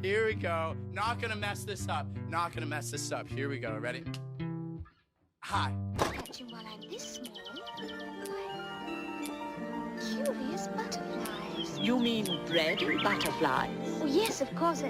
Here we go. Not gonna mess this up. Not gonna mess this up. Here we go. Ready? Hi. Catching while I'm this small. Curious butterflies. You mean bread and butterflies? Oh, yes, of course.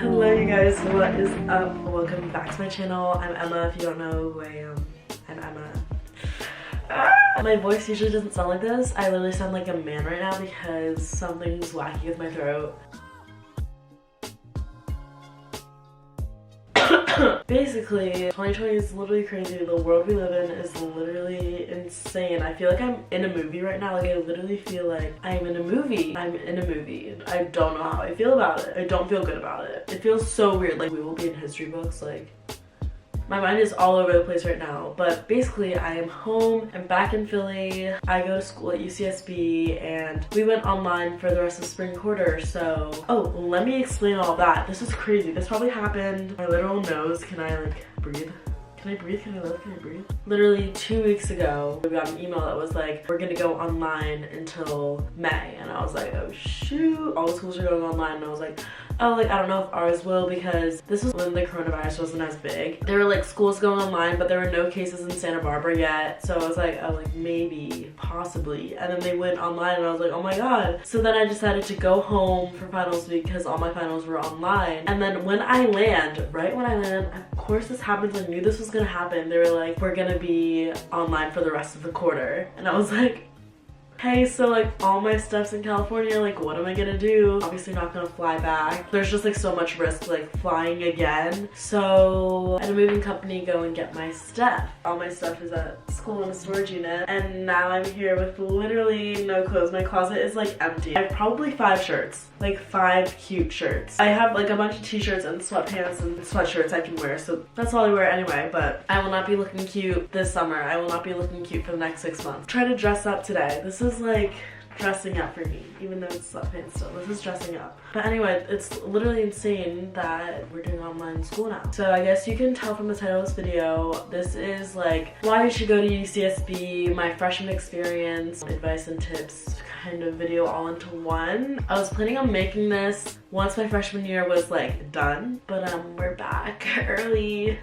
Hello you guys, what is up? Welcome back to my channel. I'm Emma. If you don't know who I am, I'm Emma. My voice usually doesn't sound like this. I literally sound like a man right now because something's wacky with my throat. Basically, 2020 is literally crazy. The world we live in is literally insane. I feel like I'm in a movie right now. Like, I literally feel like I'm in a movie. I'm in a movie. I don't know how I feel about it. I don't feel good about it. It feels so weird. Like, we will be in history books. Like, my mind is all over the place right now, but basically I am home. I'm back in Philly. I go to school at UCSB and we went online for the rest of spring quarter, so... Oh, let me explain all that. This is crazy. This probably happened. My literal nose. Can I like breathe? Can I breathe? Can I live? Can I breathe? Literally 2 weeks ago, we got an email that was like, we're gonna go online until May. And I was like, oh shoot. All the schools are going online and I was like, oh, like, I don't know if ours will because this was when the coronavirus wasn't as big. There were like schools going online, but there were no cases in Santa Barbara yet. So I was like, oh, like maybe, possibly. And then they went online and I was like, oh my God. So then I decided to go home for finals week because all my finals were online. And then when I land, right when I land, of course this happens. I knew this was gonna happen. They were like, we're gonna be online for the rest of the quarter. And I was like, hey, so like all my stuff's in California, like what am I gonna do? Obviously not gonna fly back. There's just like so much risk like flying again. So I had a moving company go and get my stuff. All my stuff is at school in a storage unit and now I'm here with literally no clothes. My closet is like empty. I have probably 5 shirts, like 5 cute shirts. I have like a bunch of t-shirts and sweatpants and sweatshirts I can wear, so that's all I wear anyway, but I will not be looking cute this summer. I will not be looking cute for the next 6 months. Try to dress up today. This is like dressing up for me, even though it's sweatpants still. This is dressing up. But anyway, it's literally insane that we're doing online school now. So I guess you can tell from the title of this video, this is like why you should go to UCSB, my freshman experience, advice and tips kind of video all into one. I was planning on making this once my freshman year was like done, but we're back early.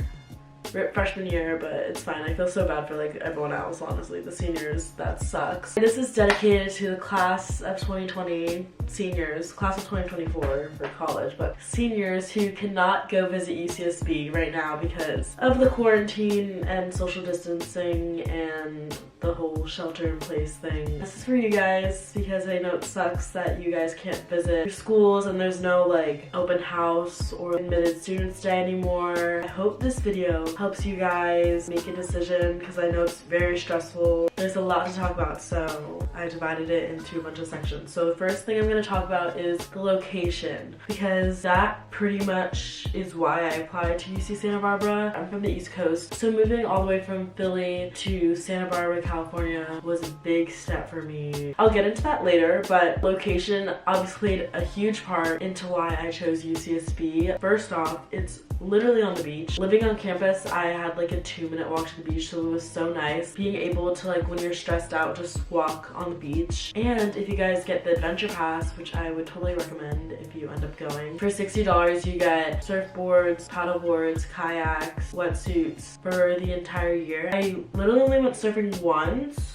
Rip freshman year, but it's fine. I feel so bad for like everyone else, honestly. The seniors, that sucks. This is dedicated to the class of 2020 seniors, class of 2024 for college, but seniors who cannot go visit UCSB right now because of the quarantine and social distancing and the whole shelter in place thing. This is for you guys because I know it sucks that you guys can't visit your schools and there's no like open house or admitted students day anymore. I hope this video helps you guys make a decision because I know it's very stressful. There's a lot to talk about, so I divided it into a bunch of sections. So the first thing I'm going to talk about is the location because that pretty much is why I applied to UC Santa Barbara. I'm from the East Coast, so moving all the way from Philly to Santa Barbara, California was a big step for me. I'll get into that later, but location obviously played a huge part into why I chose UCSB. First off, it's literally on the beach. Living on campus, I had like a 2-minute walk to the beach, so it was so nice being able to like when you're stressed out just walk on the beach. And if you guys get the adventure pass, which I would totally recommend if you end up going, for $60 you get surfboards, paddle boards, kayaks, wetsuits for the entire year. I literally only went surfing once.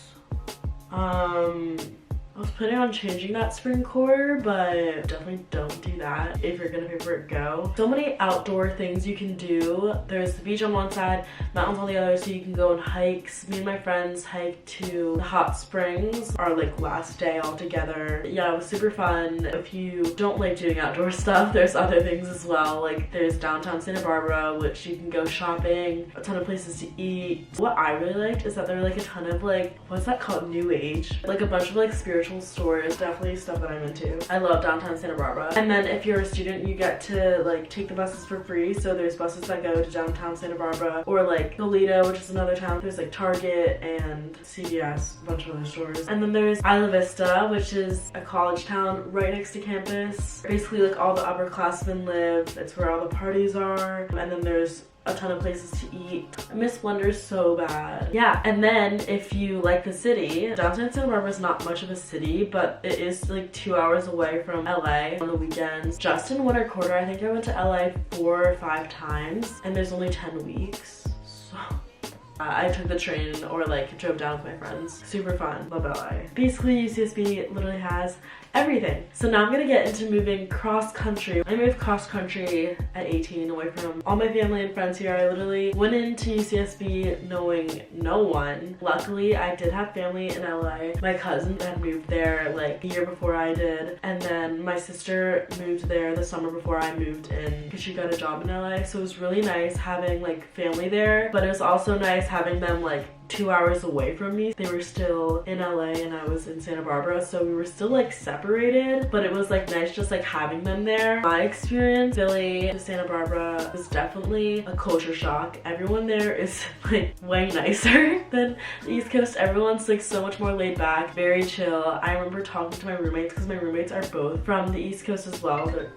I was planning on changing that spring quarter, but definitely don't do that if you're gonna pay for it. Go. So many outdoor things you can do. There's the beach on one side, mountains on the other, so you can go on hikes. Me and my friends hiked to the hot springs our like last day all together. Yeah, it was super fun. If you don't like doing outdoor stuff, there's other things as well. Like there's downtown Santa Barbara, which you can go shopping, a ton of places to eat. What I really liked is that there were like a ton of like, what's that called? New Age. Like a bunch of like spiritual spiritual stores, definitely stuff that I'm into. I love downtown Santa Barbara. And then if you're a student, you get to like take the buses for free. So there's buses that go to downtown Santa Barbara or like Toledo, which is another town. There's like Target and CVS, a bunch of other stores. And then there's Isla Vista, which is a college town right next to campus. Basically like all the upperclassmen live. It's where all the parties are. And then there's a ton of places to eat. I miss Splendor so bad. Yeah, and then if you like the city, downtown Santa Barbara is not much of a city, but it is like 2 hours away from LA on the weekends. Just in winter quarter, I think I went to LA 4 or 5 times, and there's only 10 weeks. So I took the train or like drove down with my friends. Super fun. Love LA. Basically, UCSB literally has everything. So now I'm gonna get into moving cross country. I moved cross country at 18 away from all my family and friends here. I literally went into UCSB knowing no one. Luckily, I did have family in LA. My cousin had moved there like a year before I did. And then my sister moved there the summer before I moved in because she got a job in LA. So it was really nice having like family there. But it was also nice having them like 2 hours away from me. They were still in LA and I was in Santa Barbara, so we were still like separated, but it was like nice just like having them there. My experience Philly to Santa Barbara was definitely a culture shock. Everyone there is like way nicer than the East Coast. Everyone's like so much more laid back, very chill. I remember talking to my roommates because my roommates are both from the East Coast as well. They're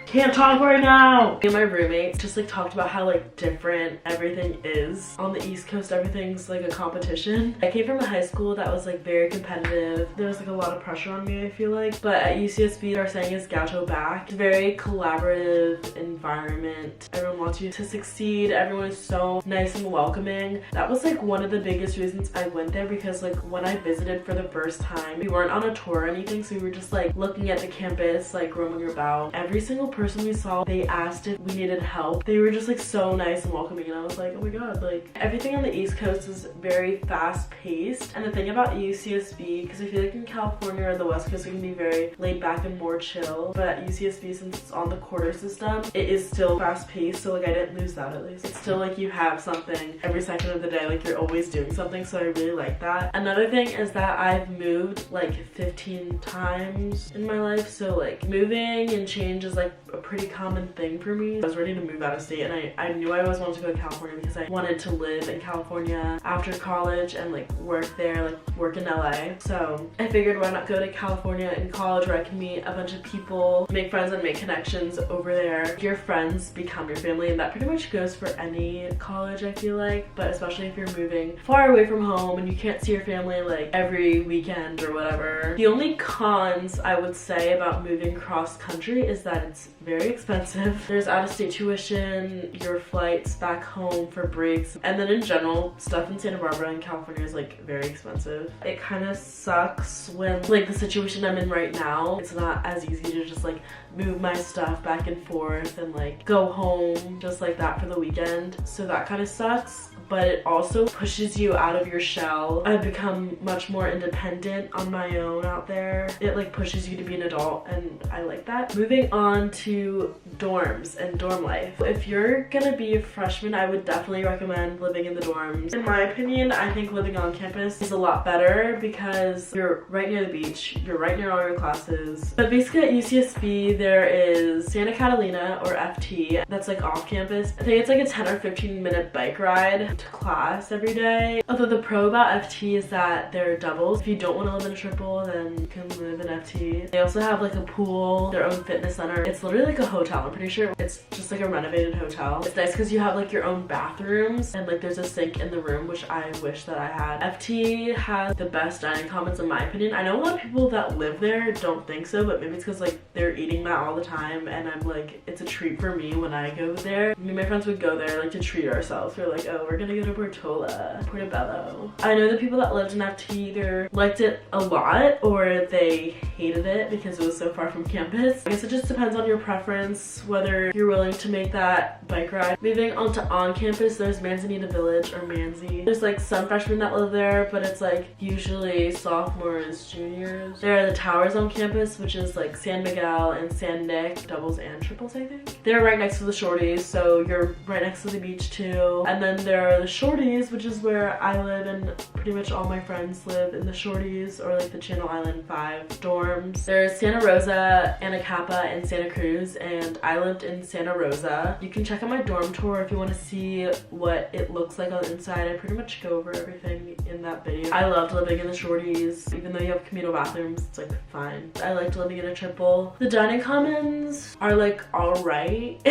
can't talk right now. Me and my roommates just like talked about how like different everything is. On the East Coast, everything's like a competition. I came from a high school that was like very competitive. There was like a lot of pressure on me, I feel like. But at UCSB, our saying is gaucho back. It's a very collaborative environment. Everyone wants you to succeed. Everyone is so nice and welcoming. That was like one of the biggest reasons I went there, because like when I visited for the first time, we weren't on a tour or anything, so we were just like looking at the campus, like roaming about. Every single person we saw, they asked if we needed help. They were just like so nice and welcoming, and I was like, oh my god, like everything on the East Coast is very fast paced. And the thing about UCSB, because I feel like in California or the West Coast it can be very laid back and more chill, but at UCSB, since it's on the quarter system, it is still fast paced, so like I didn't lose that. At least it's still like you have something every second of the day, like you're always doing something, so I really like that. Another thing is that I've moved like 15 times in my life, so like moving and change is like a pretty common thing for me. I was ready to move out of state, and I knew I always wanted to go to California because I wanted to live in California after college and like work there, like work in LA. So I figured why not go to California in college where I can meet a bunch of people, make friends and make connections over there. Your friends become your family, and that pretty much goes for any college, I feel like, but especially if you're moving far away from home and you can't see your family like every weekend or whatever. The only cons I would say about moving cross country is that it's very expensive. There's out-of-state tuition, your flights back home for breaks, and then in general, stuff in Santa Barbara and California is like very expensive. It kind of sucks when like the situation I'm in right now, it's not as easy to just like move my stuff back and forth and like go home just like that for the weekend. So that kind of sucks, but it also pushes you out of your shell. I've become much more independent on my own out there. It like pushes you to be an adult, and I like that. Moving on to dorms and dorm life. If you're gonna be a freshman, I would definitely recommend living in the dorms. In my opinion, I think living on campus is a lot better because you're right near the beach, you're right near all your classes. But basically at UCSB, there is Santa Catalina or FT that's like off campus. I think it's like a 10 or 15 minute bike ride to class every day. Although the pro about FT is that they're doubles. If you don't want to live in a triple, then you can live in FT. They also have like a pool, their own fitness center. It's literally like a hotel. I'm pretty sure it's just like a renovated hotel. It's nice because you have like your own bathrooms and like there's a sink in the room, which I wish that I had. FT has the best dining commons in my opinion. I know a lot of people that live there don't think so, but maybe it's because like they're eating that all the time, and I'm like, it's a treat for me when I go there. Me and my friends would go there like to treat ourselves. We're like, oh, we're gonna go to Portobello. I know the people that lived in FT either liked it a lot or they hated it because it was so far from campus. I guess it just depends on your preference, whether you're willing to make that bike ride. Moving on to on campus, there's Manzanita Village, or Manzi. There's like some freshmen that live there, but it's like usually sophomores, juniors. There are the towers on campus, which is like San Miguel and San Nick, doubles and triples, I think. They're right next to the shorties, so you're right next to the beach too. And then there are the shorties, which is where I live, and pretty much all my friends live in the shorties, or like the Channel Island 5 dorms. There's Santa Rosa, Anacapa, and Santa Cruz, and I lived in Santa Rosa. You can check out my dorm tour if you want to see what it looks like on the inside. I pretty much go over everything in that video. I loved living in the shorties. Even though you have communal bathrooms, it's like fine. I liked living in a triple. The dining commons are like alright.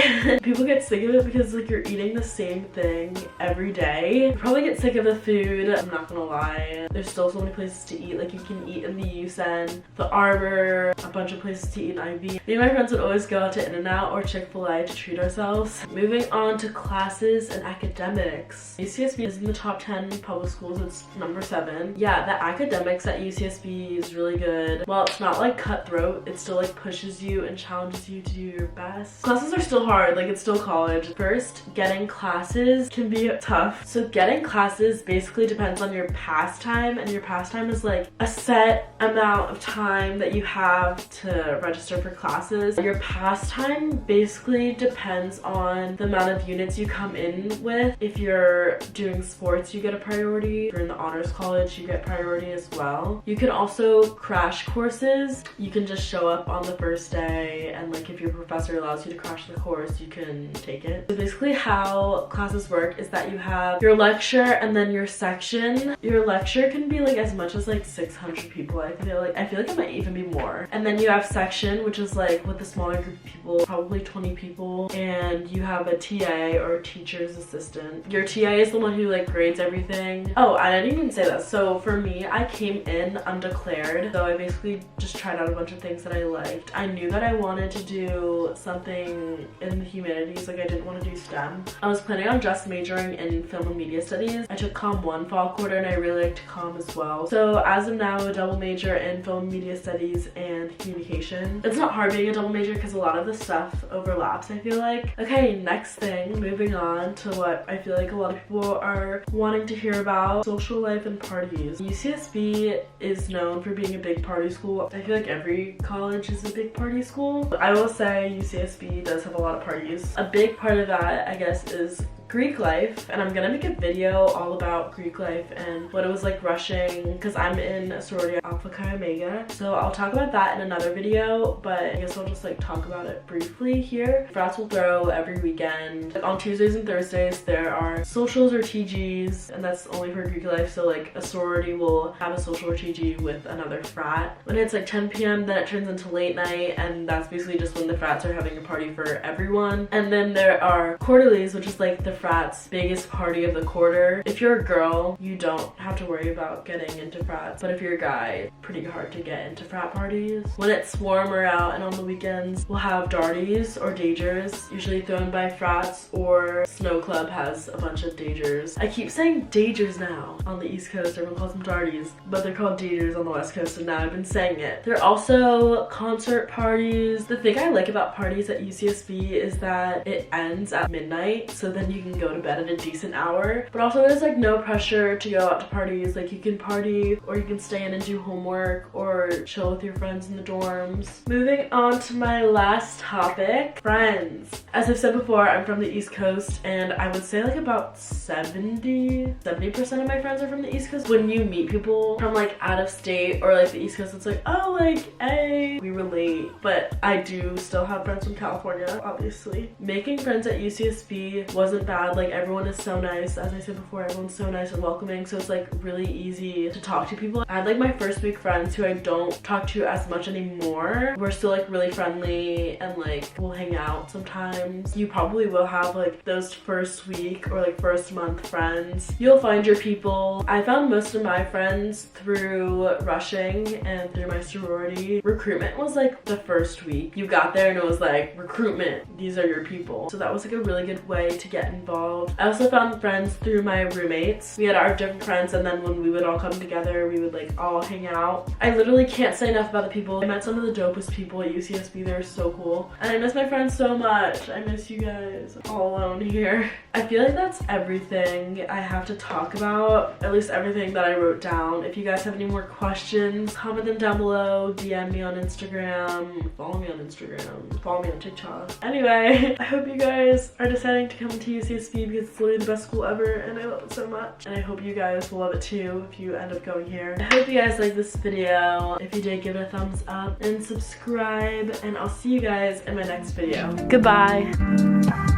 People get sick of it because like you're eating the same thing every day. You probably get sick of the food, I'm not gonna lie. There's still so many places to eat. Like you can eat in the UCSB, the Arbor, a bunch of places to eat in IB. Me and my friends would always go out to In-N-Out or Chick-fil-A to treat ourselves. Moving on to classes and academics. UCSB is in the top 10 public schools. It's number 7. Yeah, the academics at UCSB is really good. While it's not like cutthroat, it still like pushes you and challenges you to do your best. Classes are still hard, like it's still college. First, getting classes can be tough. So getting classes basically depends on your pastime, and your pastime is like a set amount of time that you have to register for classes. Your pastime basically depends on the amount of units you come in with. If you're doing sports, you get a priority. If you're in the honors college, you get priority as well. You can also crash courses. You can just show up on the first day, and like if your professor allows you to crash the course, you can take it. So basically how classes work is that you have your lecture and then your section. Your lecture can be like as much as like 600 people. I feel like it might even be more. And then you have section, which is like with a smaller group of people, probably 20 people, and you have a TA or teacher's assistant. Your TA is the one who like grades everything. Oh, I didn't even say that. So for me, I came in undeclared, so I basically just tried out a bunch of things that I liked. I knew that I wanted to do something in the humanities, like I didn't want to do STEM. I was planning on just majoring in film and media studies. I took Comm 1 fall quarter and I really liked Comm as well. So as of now, I'm a double major in film and media studies and communication. It's not hard being a double major because a lot of the stuff overlaps, I feel like. Okay, next thing, moving on to what I feel like a lot of people are wanting to hear about, social life and parties. UCSB is known for being a big party school. I feel like every college is a big party school. I will say UCSB does have a lot of parties. A big part of that, I guess, is Greek life, and I'm gonna make a video all about Greek life and what it was like rushing, because I'm in a sorority, Alpha Chi Omega, so I'll talk about that in another video, but I guess I'll just like talk about it briefly here. Frats will throw every weekend. Like on Tuesdays and Thursdays there are socials or TGs, and that's only for Greek life. So like a sorority will have a social or TG with another frat. When it's like 10 p.m. then it turns into late night, and that's basically just when the frats are having a party for everyone. And then there are quarterlies, which is like the frats' biggest party of the quarter. If you're a girl, you don't have to worry about getting into frats, but if you're a guy, it's pretty hard to get into frat parties. When it's warmer out and on the weekends, we'll have darties or dagers, usually thrown by frats, or Snow Club has a bunch of dagers. I keep saying dagers now. On the East Coast, everyone calls them darties, but they're called dagers on the West Coast, and now I've been saying it. There are also concert parties. The thing I like about parties at UCSB is that it ends at midnight, so then you can go to bed at a decent hour. But also there's like no pressure to go out to parties. Like you can party, or you can stay in and do homework, or chill with your friends in the dorms. Moving on to my last topic, friends. As I've said before, I'm from the East Coast, and I would say like about 70% of my friends are from the East Coast. When you meet people from like out of state or like the East Coast, it's like, oh, like, hey, we relate. But I do still have friends from California, obviously. Making friends at UCSB wasn't bad. Like everyone is so nice. As I said before, everyone's so nice and welcoming, so it's like really easy to talk to people. I had like my first week friends who I don't talk to as much anymore. We're still like really friendly, and like we'll hang out sometimes. You probably will have like those first week or like first month friends. You'll find your people. I found most of my friends through rushing and through my sorority. Recruitment was like the first week. You got there and it was like, recruitment, these are your people. So that was like a really good way to get involved. I also found friends through my roommates. We had our different friends, and then when we would all come together, we would like all hang out. I literally can't say enough about the people. I met some of the dopest people at UCSB. They were so cool. And I miss my friends so much. I miss you guys. All alone here. I feel like that's everything I have to talk about. At least everything that I wrote down. If you guys have any more questions, comment them down below. DM me on Instagram. Follow me on Instagram. Follow me on TikTok. Anyway, I hope you guys are deciding to come to UCSB because it's literally the best school ever and I love it so much. And I hope you guys will love it too if you end up going here. I hope you guys like this video. If you did, give it a thumbs up and subscribe, and I'll see you guys in my next video. Goodbye.